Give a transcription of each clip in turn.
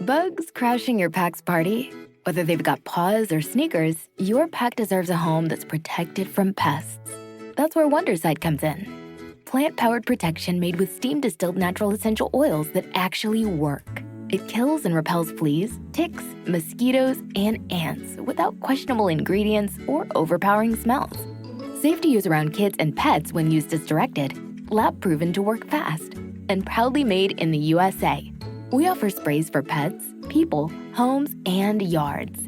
Bugs crashing your pack's party? Whether they've got paws or sneakers, your pack deserves a home that's protected from pests. That's where Wondercide comes in. Plant-powered protection made with steam-distilled natural essential oils that actually work. It kills and repels fleas, ticks, mosquitoes, and ants without questionable ingredients or overpowering smells. Safe to use around kids and pets when used as directed, lab-proven to work fast, and proudly made in the USA. We offer sprays for pets, people, homes, and yards.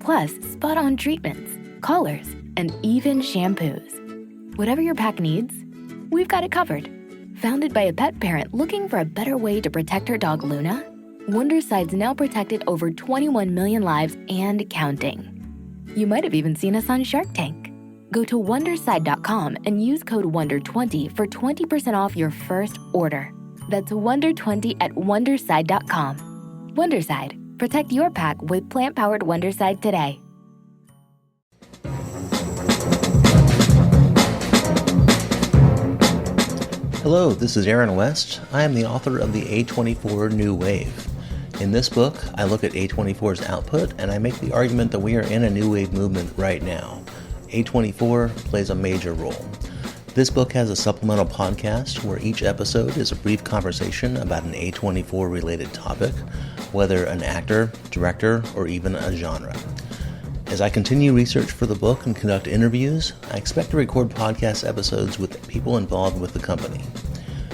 Plus, spot-on treatments, collars, and even shampoos. Whatever your pack needs, we've got it covered. Founded by a pet parent looking for a better way to protect her dog Luna, Wondercide's now protected over 21 million lives and counting. You might have even seen us on Shark Tank. Go to Wondercide.com and use code WONDER20 for 20% off your first order. That's WONDER20 at Wondercide.com. Wondercide. Protect your pack with plant-powered Wondercide today. Hello, this is Aaron West. I am the author of the A24 New Wave. In this book, I look at A24's output and I make the argument that we are in a new wave movement right now. A24 plays a major role. This book has a supplemental podcast where each episode is a brief conversation about an A24 related topic, whether an actor, director, or even a genre. As I continue research for the book and conduct interviews, I expect to record podcast episodes with people involved with the company.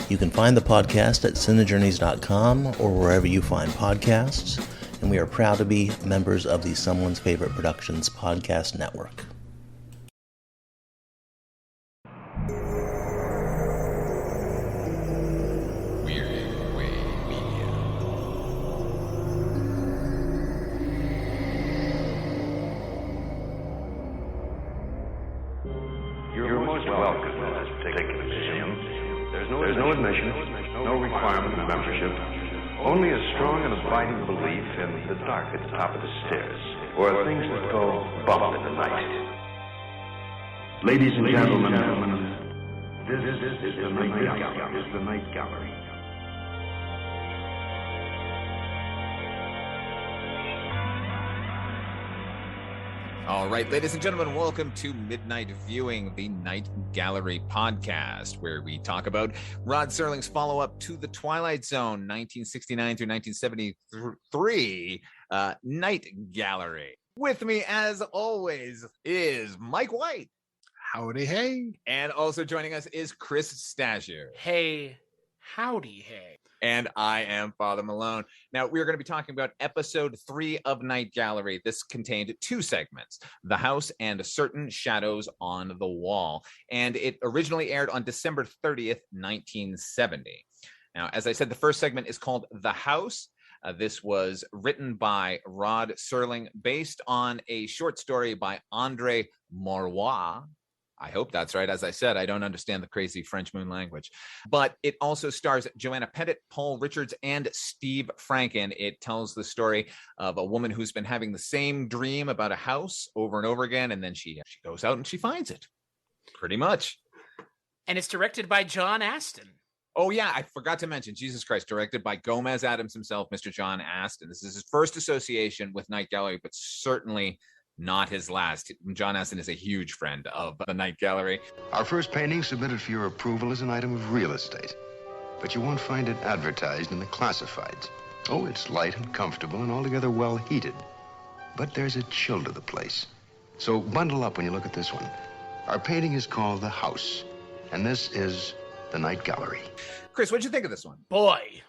You can find the podcast at cinejourneys.com or wherever you find podcasts, and we are proud to be members of the Someone's Favorite Productions podcast network. There's no admission, no requirement of membership, only a strong and abiding belief in the dark at the top of the stairs, or things that go bump in the night. Ladies and gentlemen, this is the Night Gallery. All right, ladies and gentlemen, welcome to Midnight Viewing, the Night Gallery podcast, where we talk about Rod Serling's follow-up to The Twilight Zone, 1969 through 1973, Night Gallery. With me, as always, is Mike White. Howdy, hey. And also joining us is Chris Stasher. Hey, howdy, hey. And I am Father Malone. Now, we're going to be talking about episode 3 of Night Gallery. This contained 2 segments, The House and Certain Shadows on the Wall. And it originally aired on December 30th, 1970. Now, as I said, the first segment is called The House. This was written by Rod Serling, based on a short story by André Maurois. I hope that's right. As I said, I don't understand the crazy French moon language. But it also stars Joanna Pettit, Paul Richards, and Steve Franken. It tells the story of a woman who's been having the same dream about a house over and over again, and then she goes out and she finds it. Pretty much. And it's directed by John Astin. Oh, yeah, I forgot to mention, Jesus Christ, directed by Gomez Addams himself, Mr. John Astin. This is his first association with Night Gallery, but certainly not his last. John Astin is a huge friend of the Night Gallery. Our first painting submitted for your approval is an item of real estate, but you won't find it advertised in the classifieds. Oh, it's light and comfortable and altogether well heated, but there's a chill to the place. So bundle up when you look at this one. Our painting is called The House, and this is the Night Gallery. Chris, what'd you think of this one? Boy.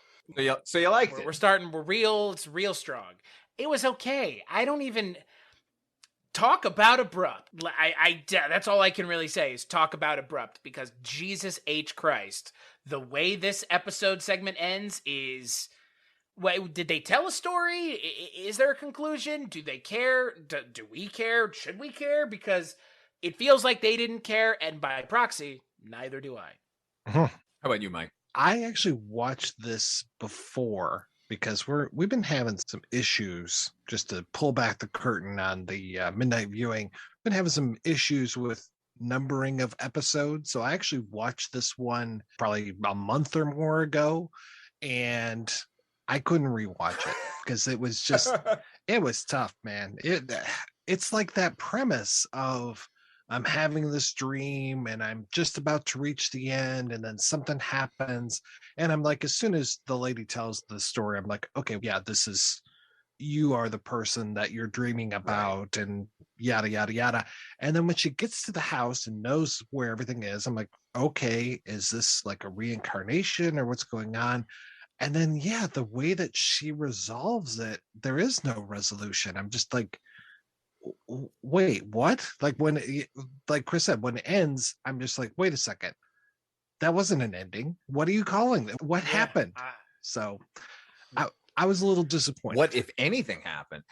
So you liked it? It's real strong. It was okay. I don't even... Talk about abrupt. That's all I can really say is talk about abrupt, because Jesus H. Christ, the way this episode segment ends is... Wait, did they tell a story? Is there a conclusion? Do they care? Do we care? Should we care? Because it feels like they didn't care, and by proxy, neither do I. How about you, Mike? I actually watched this before, because we've been having some issues, just to pull back the curtain on the midnight viewing. Been having some issues with numbering of episodes, so I actually watched this one probably a month or more ago, and I couldn't rewatch it because it was just, it was tough, man. It's like that premise of I'm having this dream and I'm just about to reach the end, and then something happens, and I'm like, as soon as the lady tells the story, I'm like, okay, yeah, this is, you are the person that you're dreaming about, and yada yada yada. And then when she gets to the house and knows where everything is, I'm like, okay, is this like a reincarnation or what's going on? And then, yeah, the way that she resolves it, there is no resolution. I'm just like, wait, what? Like like Chris said, when it ends, I'm just like, wait a second, that wasn't an ending. What are you calling it? What happened? So I was a little disappointed. What, if anything, happened?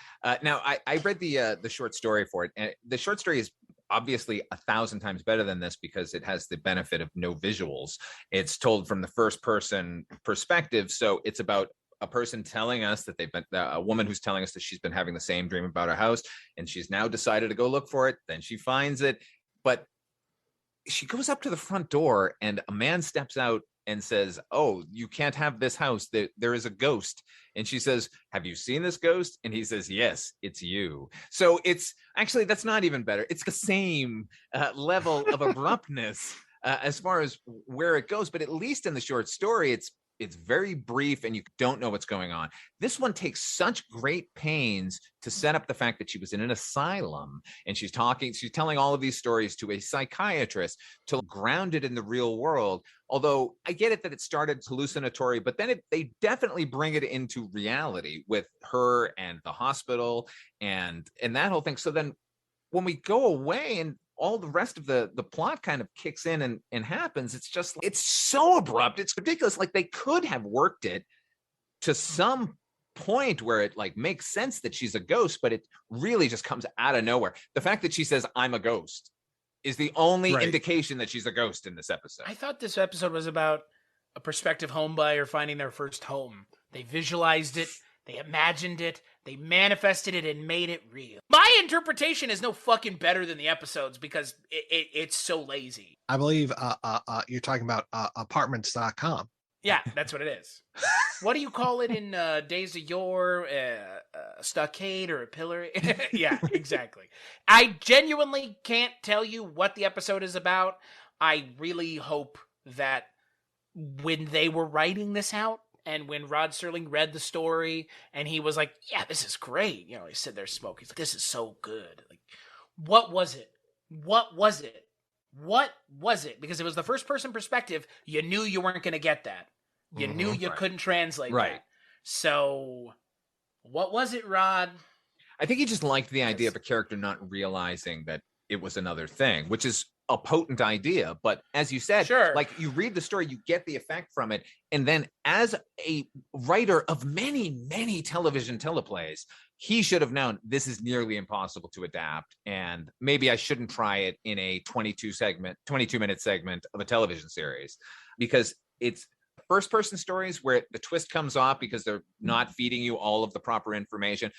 Now, I read the short story for it, and the short story is obviously 1,000 times better than this because it has the benefit of no visuals. It's told from the first person perspective, so it's about a person telling us that they've been, a woman who's telling us that she's been having the same dream about her house, and she's now decided to go look for it. Then she finds it, but she goes up to the front door, and a man steps out and says, "Oh, you can't have this house. There is a ghost." And she says, "Have you seen this ghost?" And he says, "Yes, it's you." So it's actually, that's not even better. It's the same level of abruptness as far as where it goes. But at least in the short story, it's very brief and you don't know what's going on. This one takes such great pains to set up the fact that she was in an asylum and she's telling all of these stories to a psychiatrist to ground it in the real world. Although I get it that it started hallucinatory, but then they definitely bring it into reality with her and the hospital and that whole thing. So then when we go away and all the rest of the plot kind of kicks in and happens, it's so abrupt, it's ridiculous. Like they could have worked it to some point where it like makes sense that she's a ghost, but it really just comes out of nowhere. The fact that she says I'm a ghost is the only indication that she's a ghost in this episode. I thought this episode was about a prospective home buyer finding their first home. They visualized it, they imagined it, they manifested it, and made it real. My interpretation is no fucking better than the episodes because it's so lazy. I believe you're talking about apartments.com. Yeah, that's what it is. What do you call it in Days of Yore? A stockade or a pillar? Yeah, exactly. I genuinely can't tell you what the episode is about. I really hope that when they were writing this out, and when Rod Serling read the story and he was like, yeah, this is great. You know, he said they're smoking. He's like, this is so good. Like, what was it? What was it? What was it? Because it was the first person perspective. You knew you weren't going to get that. You knew you couldn't translate that. So what was it, Rod? I think he just liked the idea of a character not realizing that it was another thing, which is a potent idea. But as you said, like you read the story, you get the effect from it. And then as a writer of many, many television teleplays, he should have known this is nearly impossible to adapt. And maybe I shouldn't try it in a 22-minute segment of a television series, because it's first person stories where the twist comes off because they're not feeding you all of the proper information.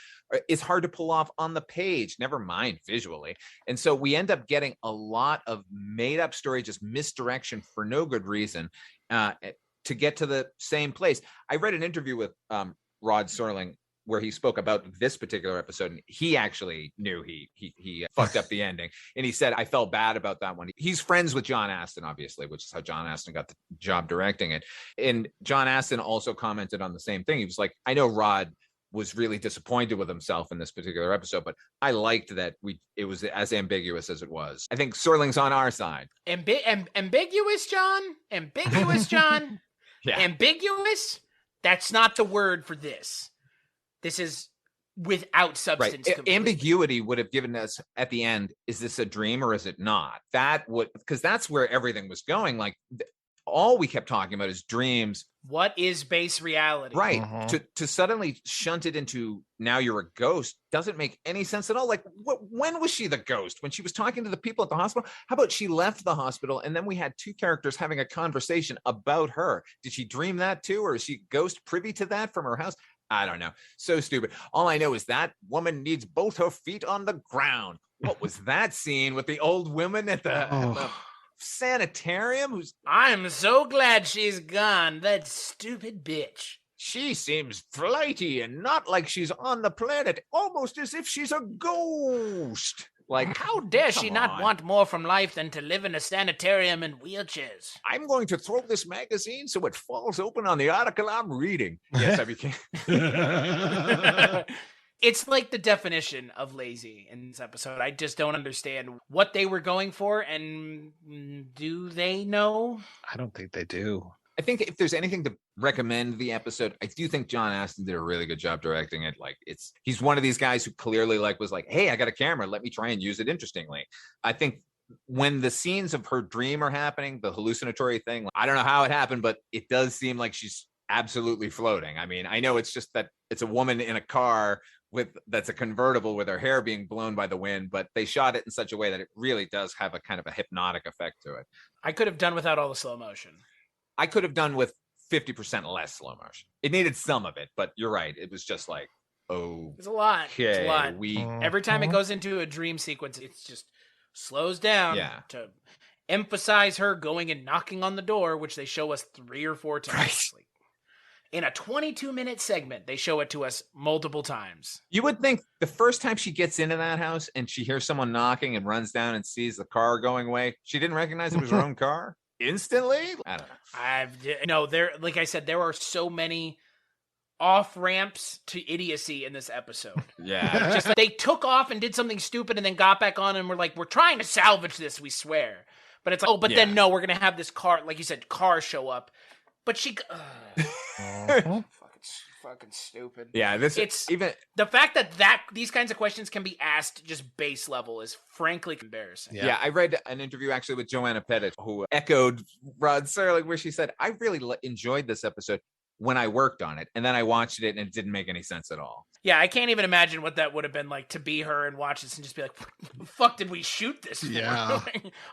It's hard to pull off on the page, never mind visually. And so we end up getting a lot of made up story, just misdirection for no good reason to get to the same place. I read an interview with Rod Serling where he spoke about this particular episode, and he actually knew he fucked up the ending. And he said, I felt bad about that one. He's friends with John Astin, obviously, which is how John Astin got the job directing it. And John Astin also commented on the same thing. He was like, I know Rod was really disappointed with himself in this particular episode, but I liked that it was as ambiguous as it was. I think Serling's on our side. Ambiguous, John? Ambiguous, John? Yeah. Ambiguous? That's not the word for this. This is without substance. Right. Ambiguity would have given us at the end, is this a dream or is it not? That would, because that's where everything was going. Like all we kept talking about is dreams. What is base reality? Right. To suddenly shunt it into now you're a ghost doesn't make any sense at all. Like when was she the ghost? When she was talking to the people at the hospital? How about she left the hospital and then we had two characters having a conversation about her? Did she dream that too? Or is she ghost privy to that from her house? I don't know. So stupid. All I know is that woman needs both her feet on the ground. What was that scene with the old woman at the sanitarium? I'm so glad she's gone. That stupid bitch. She seems flighty and not like she's on the planet, almost as if she's a ghost. Like, How dare come she not on. want more from life than to live in a sanitarium in wheelchairs? I'm going to throw this magazine so it falls open on the article I'm reading. Yes, I became. It's like the definition of lazy in this episode. I just don't understand what they were going for, and do they know? I don't think they do. I think if there's anything to recommend the episode, I do think John Astin did a really good job directing it. Like, he's one of these guys who clearly was like, hey, I got a camera, let me try and use it interestingly. I think when the scenes of her dream are happening, the hallucinatory thing, I don't know how it happened, but it does seem like she's absolutely floating. I mean, I know it's just that it's a woman in a car that's a convertible with her hair being blown by the wind, but they shot it in such a way that it really does have a kind of a hypnotic effect to it. I could have done without all the slow motion. I could have done with 50% less slow motion. It needed some of it, but you're right. It was just like, oh, It's a lot. It's a lot. Every time it Mhm. goes into a dream sequence, it's just slows down to emphasize her going and knocking on the door, which they show us 3 or 4 times. Like, in a 22-minute segment, they show it to us multiple times. You would think the first time she gets into that house and she hears someone knocking and runs down and sees the car going away, she didn't recognize it was her own car instantly. I don't know. There, like I said, there are so many off ramps to idiocy in this episode. Yeah. Just like, they took off and did something stupid and then got back on and were like, we're trying to salvage this, we swear. But it's like, oh, but then no, we're gonna have this car, like you said, car show up. But she, fucking stupid. Yeah, It's even the fact that these kinds of questions can be asked just base level is frankly embarrassing. Yeah, I read an interview actually with Joanna Pettit who echoed Rod Serling, where she said, I really enjoyed this episode when I worked on it, and then I watched it and it didn't make any sense at all. Yeah, I can't even imagine what that would have been like to be her and watch this and just be like, what the fuck did we shoot this for? Yeah.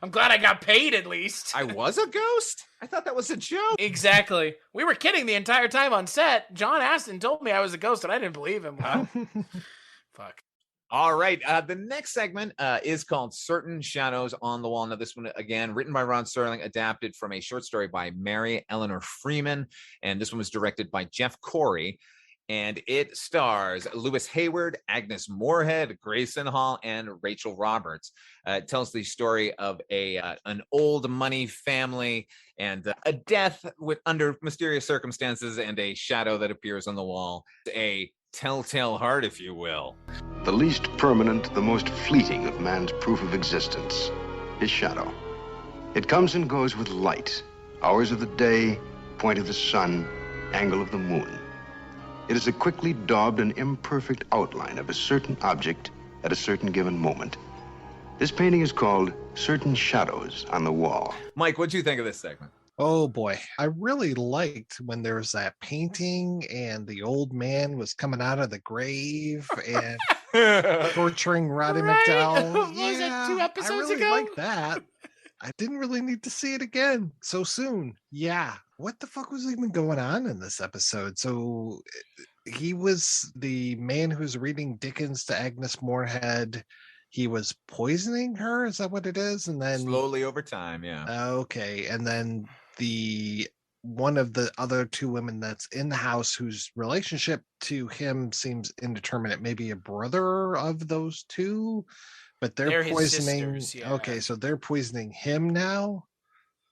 I'm glad I got paid at least. I was a ghost? I thought that was a joke. Exactly. We were kidding the entire time on set. John Astin told me I was a ghost and I didn't believe him. Well, fuck. All right. The next segment is called Certain Shadows on the Wall. Now, this one, again, written by Ron Serling, adapted from a short story by Mary Eleanor Freeman. And this one was directed by Jeff Corey. And it stars Lewis Hayward, Agnes Moorehead, Grayson Hall, and Rachel Roberts. It tells the story of an old money family and a death under mysterious circumstances and a shadow that appears on the wall. A telltale heart, if you will. The least permanent, the most fleeting of man's proof of existence, his shadow. It comes and goes with light, hours of the day, point of the sun, angle of the moon. It is a quickly daubed and imperfect outline of a certain object at a certain given moment. This painting is called Certain Shadows on the Wall. Mike, what do you think of this segment? Oh boy, I really liked when there was that painting and the old man was coming out of the grave and torturing Roddy Right? McDowell. Was it 2 episodes I really ago? liked that. I didn't really need to see it again so soon. Yeah. What the fuck was even going on in this episode? So he was the man who's reading Dickens to Agnes Moorehead. He was poisoning her. Is that what it is? And then Slowly over time, yeah. okay. And then one of the other 2 women that's in the house whose relationship to him seems indeterminate, maybe a brother of those 2, but they're his poisoning. sisters, yeah. Okay, so they're poisoning him now.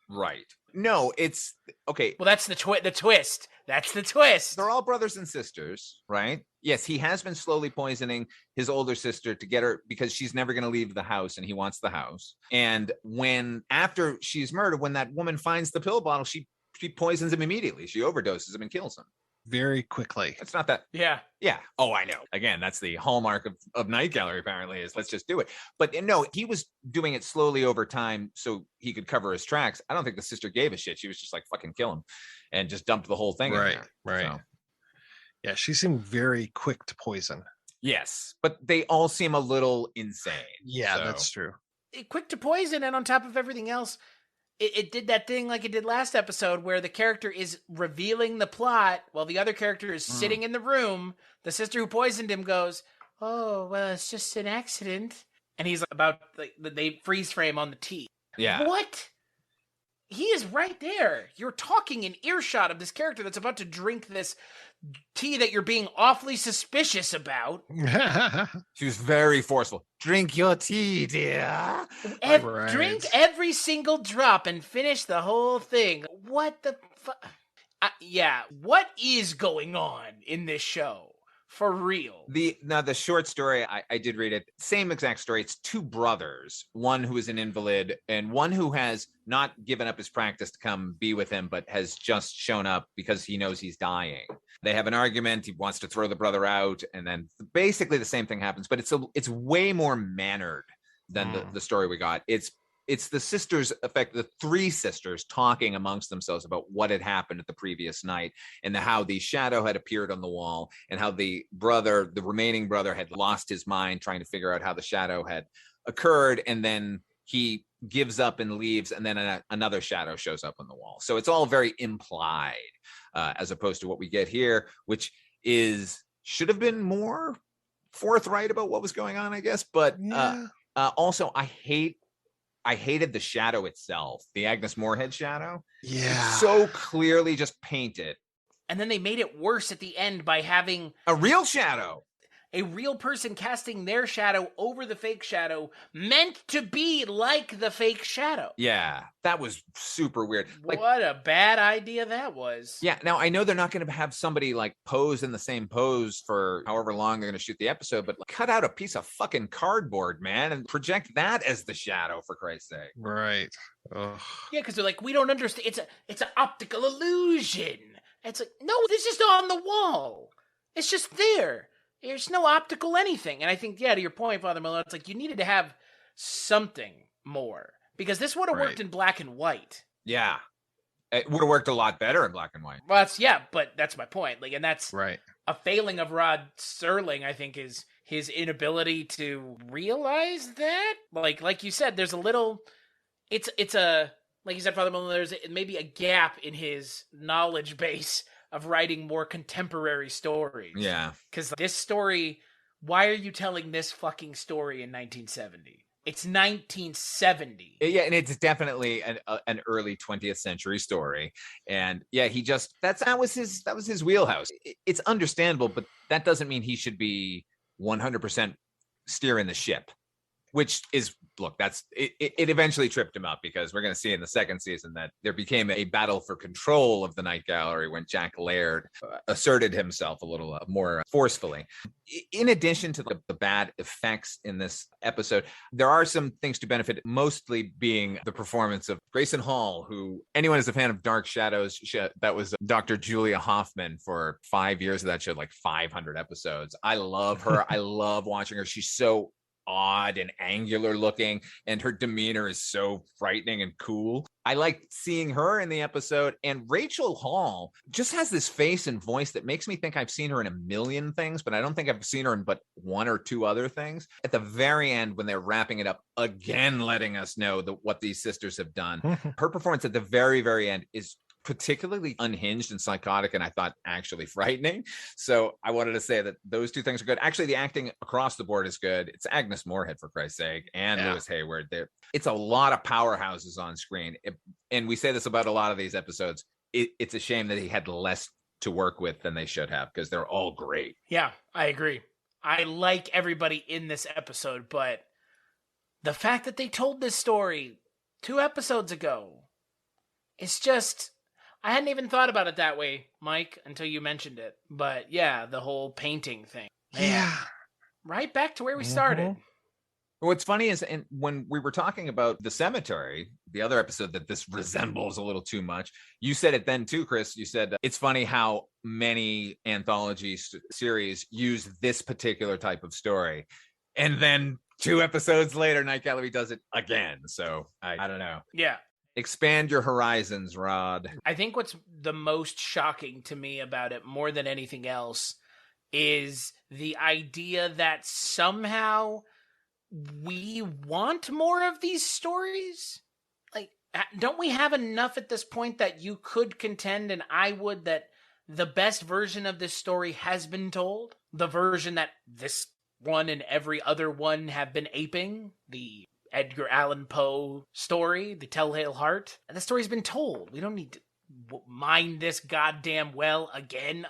Right. No, it's okay. Well, that's the twist. That's the twist. They're all brothers and sisters, right? Yes, he has been slowly poisoning his older sister to get her because she's never going to leave the house and he wants the house. And after she's murdered, when that woman finds the pill bottle, she poisons him immediately. She overdoses him and kills him. Very quickly. It's not that. Yeah. Yeah. Oh, I know. Again, that's the hallmark of Night Gallery, apparently, is let's just do it. But no, he was doing it slowly over time so he could cover his tracks. I don't think the sister gave a shit. She was just like, fucking kill him and just dumped the whole thing in there. Right. So, Yeah, she seemed very quick to poison. yes. But they all seem a little insane. Yeah, So, that's true. Quick to poison, and on top of everything else, it did that thing like it did last episode where the character is revealing the plot while the other character is sitting in the room. The sister who poisoned him goes, oh, well, it's just an accident. And he's about, they freeze frame on the tea. Yeah. What? he is right there. You're talking in earshot of this character that's about to drink this tea that you're being awfully suspicious about. She was very forceful. Drink your tea, dear. Right. Drink every single drop and finish the whole thing. What the fuck? Yeah, what is going on in this show? For real. The short story, I did read it. Same exact story. It's two brothers, one who is an invalid and one who has not given up his practice to come be with him, but has just shown up because he knows he's dying. They have an argument. He wants to throw the brother out, and then basically the same thing happens. But it's way more mannered than the story we got. It's the sisters, the three sisters talking amongst themselves about what had happened at the previous night and how the shadow had appeared on the wall and how the remaining brother had lost his mind trying to figure out how the shadow had occurred. And then he gives up and leaves, and then another shadow shows up on the wall. So it's all very implied as opposed to what we get here, which should have been more forthright about what was going on, I guess. But also, I hated the shadow itself, the Agnes Moorehead shadow. Yeah. It's so clearly just painted. And then they made it worse at the end by having a real shadow. A real person casting their shadow over the fake shadow, meant to be like the fake shadow. Yeah, that was super weird. Like, what a bad idea that was. Yeah, now I know they're not going to have somebody like pose in the same pose for however long they're going to shoot the episode, but cut out a piece of fucking cardboard, man, and project that as the shadow, for Christ's sake. Right. Ugh. Yeah, because they're like, we don't understand. It's an optical illusion. It's like, no, this is on the wall. It's just there. There's no optical anything. And I think, yeah, to your point, Father Malone, it's like you needed to have something more. Because this would have worked in black and white. Yeah. It would have worked a lot better in black and white. Well, but that's my point. Like, and that's right. A failing of Rod Serling, I think, is his inability to realize that. Like you said, there's a little, it's a, like you said, Father Malone, there's maybe a gap in his knowledge base of writing more contemporary stories. Yeah. Because this story, why are you telling this fucking story in 1970? It's 1970. Yeah, and it's definitely an early 20th century story. And yeah, that was his wheelhouse. It's understandable, but that doesn't mean he should be 100% steering the ship. Which is, look, it eventually tripped him up, because we're going to see in the second season that there became a battle for control of the Night Gallery when Jack Laird asserted himself a little more forcefully. In addition to the bad effects in this episode, there are some things to benefit, mostly being the performance of Grayson Hall, who anyone is a fan of Dark Shadows, that was Dr. Julia Hoffman for 5 years of that show, like 500 episodes. I love her. I love watching her. She's so odd and angular looking, and her demeanor is so frightening and cool. I like seeing her in the episode, and Rachel Hall just has this face and voice that makes me think I've seen her in a million things, but I don't think I've seen her in but one or two other things. At the very end, when they're wrapping it up, again letting us know what these sisters have done, her performance at the very, very end is particularly unhinged and psychotic, and I thought actually frightening. So I wanted to say that those two things are good. Actually, the acting across the board is good. It's Agnes Moorehead, for Christ's sake, and Lewis Hayward. It's a lot of powerhouses on screen. And we say this about a lot of these episodes. It's a shame that he had less to work with than they should have, because they're all great. Yeah, I agree. I like everybody in this episode, but the fact that they told this story 2 episodes ago, it's just, I hadn't even thought about it that way, Mike, until you mentioned it. But yeah, the whole painting thing. Man, yeah. Right back to where we started. What's funny is, and when we were talking about The Cemetery, the other episode that this resembles a little too much, you said it then too, Chris. You said it's funny how many anthology series use this particular type of story. And then 2 episodes later, Night Gallery does it again. So I don't know. Yeah. Expand your horizons, Rod. I think what's the most shocking to me about it, more than anything else, is the idea that somehow we want more of these stories. Like, don't we have enough at this point that you could contend, and I would, that the best version of this story has been told? The version that this one and every other one have been aping? The Edgar Allan Poe story, The Telltale Heart. And the story's been told. We don't need to mind this goddamn well again.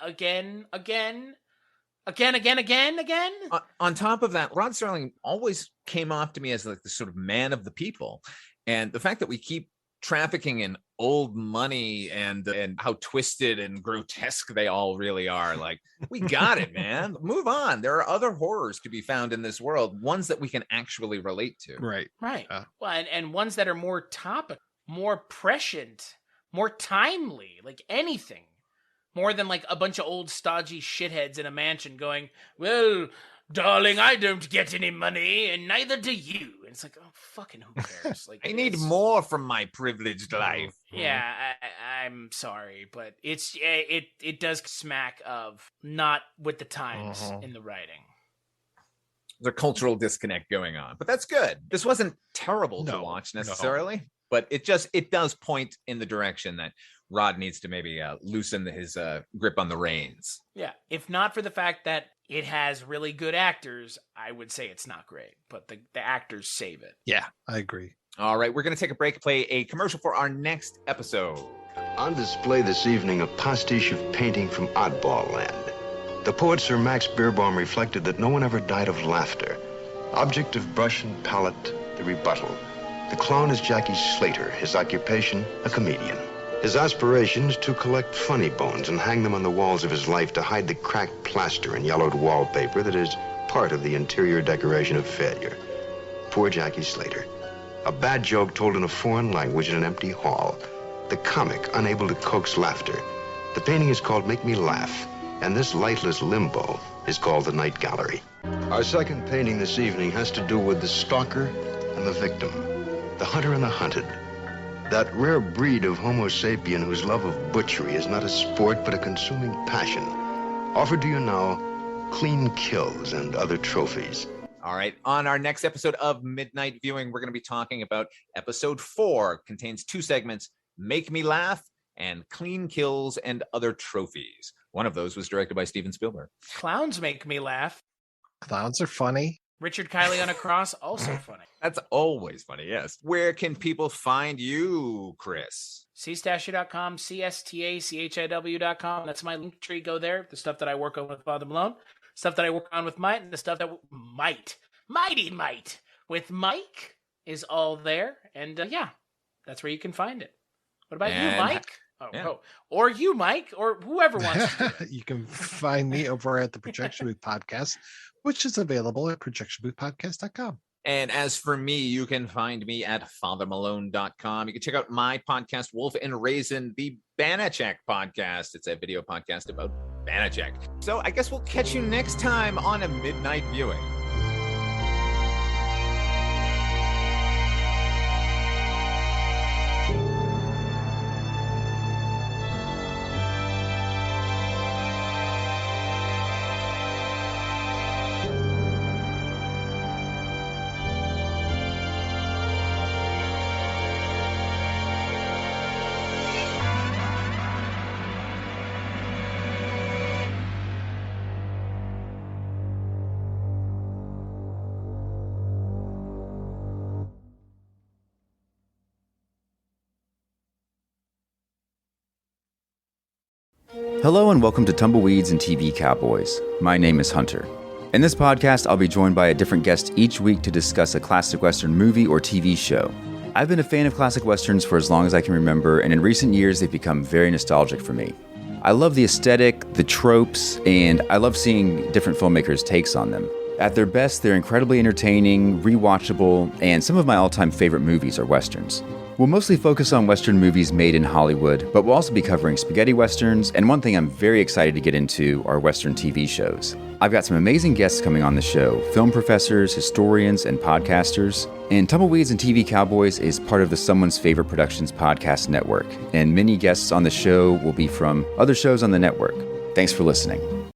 On top of that, Rod Serling always came off to me as like the sort of man of the people. And the fact that we keep trafficking in old money and how twisted and grotesque they all really are, like, we got it, man. Move on. There are other horrors to be found in this world, ones that we can actually relate to. Right. Well, and ones that are more topical, more prescient, more timely, like anything. More than like a bunch of old stodgy shitheads in a mansion going, well, darling, I don't get any money, and neither do you. And it's like, oh, fucking who cares? Like, I need more from my privileged life. Yeah, I'm sorry, but it does smack of not with the times in the writing. There's a cultural disconnect going on, but that's good. This wasn't terrible to watch necessarily, but it does point in the direction that Rod needs to maybe loosen his grip on the reins. Yeah, if not for the fact that it has really good actors, I would say it's not great, but the actors save it. Yeah, I agree. All right, we're going to take a break, play a commercial for our next episode. On display this evening, a pastiche of painting from Oddball Land. The poet Sir Max Beerbohm reflected that no one ever died of laughter. Object of brush and palette, the rebuttal. The clown is Jackie Slater, his occupation, a comedian. His aspirations to collect funny bones and hang them on the walls of his life to hide the cracked plaster and yellowed wallpaper that is part of the interior decoration of failure. Poor Jackie Slater. A bad joke told in a foreign language in an empty hall. The comic unable to coax laughter. The painting is called Make Me Laugh, and this lightless limbo is called The Night Gallery. Our second painting this evening has to do with the stalker and the victim, the hunter and the hunted. That rare breed of Homo sapien whose love of butchery is not a sport but a consuming passion. Offered to you now, clean kills and other trophies. All right, on our next episode of Midnight Viewing, we're going to be talking about episode 4. Contains 2 segments, Make Me Laugh and Clean Kills and Other Trophies. One of those was directed by Steven Spielberg. Clowns make me laugh. Clowns are funny. Richard Kiley on a cross, also funny. That's always funny, yes. Where can people find you, Chris? cstachiw.com, cstachiw.com. That's my link tree. Go there. The stuff that I work on with Father Malone, stuff that I work on with Mike, and the stuff that Mighty Might with Mike is all there. And yeah, that's where you can find it. What about you, Mike? Or you, Mike, or whoever wants to. You can find me over at the Projection Booth Podcast, which is available at projectionboothpodcast.com. And as for me, you can find me at fathermalone.com. You can check out my podcast, Wolf and Raisin, the Banachek podcast. It's a video podcast about Banachek. So I guess we'll catch you next time on a Midnight Viewing. Hello and welcome to Tumbleweeds and TV Cowboys. My name is Hunter. In this podcast, I'll be joined by a different guest each week to discuss a classic Western movie or TV show. I've been a fan of classic Westerns for as long as I can remember, and in recent years, they've become very nostalgic for me. I love the aesthetic, the tropes, and I love seeing different filmmakers' takes on them. At their best, they're incredibly entertaining, rewatchable, and some of my all-time favorite movies are Westerns. We'll mostly focus on Western movies made in Hollywood, but we'll also be covering spaghetti Westerns, and one thing I'm very excited to get into are Western TV shows. I've got some amazing guests coming on the show, film professors, historians, and podcasters. And Tumbleweeds and TV Cowboys is part of the Someone's Favorite Productions podcast network, and many guests on the show will be from other shows on the network. Thanks for listening.